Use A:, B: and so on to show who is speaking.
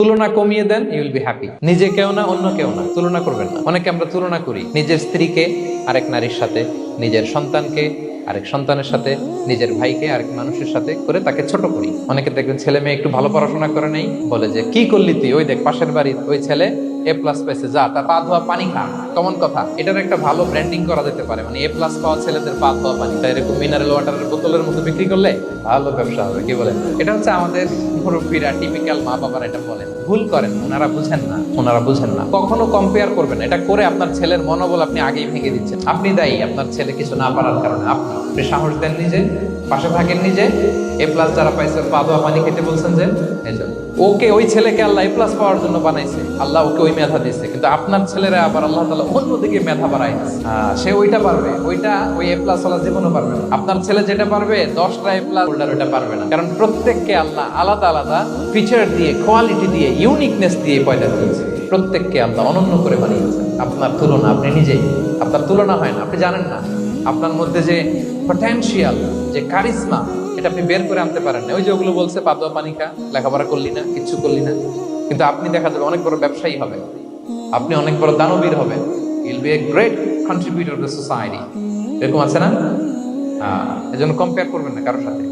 A: তুলনা কমিয়ে দেন, you will be happy. নিজে কেউ না, অন্য কেউ না, তুলনা করবেন না। অনেকে আমরা তুলনা করি নিজের স্ত্রীকে আরেক নারীর সাথে, নিজের সন্তানকে আরেক সন্তানের সাথে, নিজের ভাইকে আরেক মানুষের সাথে করে তাকে ছোট করি। অনেকে দেখবেন ছেলে মেয়ে একটু ভালো পড়াশোনা করে নেই, বলে যে কি করলি তুই, ওই দেখ পাশের বাড়ির ওই ছেলে A+ পাইছে, যা তার পা ধোয়া পানি খা। কমন কথা, এটার একটা ভালো ব্র্যান্ডিং করা যেতে পারে, মানে A+ পাওয়া ছেলেদের পা ধোয়া পানি, তাই এরকম মিনারেল ওয়াটারের বোতলের মতো বিক্রি করলে ভালো ব্যবসা হবে, কি বলেন? এটা হচ্ছে আমাদের মুরব্বীরা, টিপিক্যাল মা বাবারা এটা বলেন। ভুল করেন, ওনারা বুঝেন না। কখনো কম্পেয়ার করবেন না। এটা করে আপনার ছেলের মনোবল আপনি আগেই ভেঙে দিচ্ছেন। আপনি দায়ী আপনার ছেলে কিছু না পারার কারণে। আপনি সাহস দেন নিজে, পাশে থাকেন নিজে। A+ যারা পাইছে পা ধোয়া পানি খেতে বলছেন যে, ওকে, ওই ছেলেকে আল্লাহ A+ পাওয়ার জন্য বানাইছে, আল্লাহ ওকে ওই মেধা দিয়েছে, কিন্তু আপনার ছেলেরা আবার আল্লাহ তাআলা অন্যদিকে মেধা বাড়াই দিয়েছে। সে ওইটা পারবে, ওইটা ওই A+ ওয়ালা জীবনও পারবে না। আপনার ছেলে যেটা পারবে 10টা A+ হোল্ডার ওইটা পারবে না, কারণ প্রত্যেককে আল্লাহ আলাদা আলাদা ফিচার দিয়ে, কোয়ালিটি দিয়ে, ইউনিকনেস দিয়ে পয়দা দিয়েছে। প্রত্যেককে আল্লাহ অনন্য করে বানিয়েছেন। আপনার তুলনা আপনি নিজেই, আপনার তুলনা হয় না, আপনি জানেন না আপনার মধ্যে যে পটেনশিয়াল, যে কারিশমা, এটা আপনি বের করে আনতে পারেন না। ওই যে ওগুলো বলছে পা ধোয়া পানি খা, লেখাপড়া করলি না, কিচ্ছু করলি না, কিন্তু আপনি দেখা যাবে অনেক বড় ব্যবসায়ী হবে, আপনি অনেক বড় দানবীর হবেন। You'll B a great contributor two society. এরকম আছে না? এজন্য কম্পেয়ার করবেন না কারোর সাথে।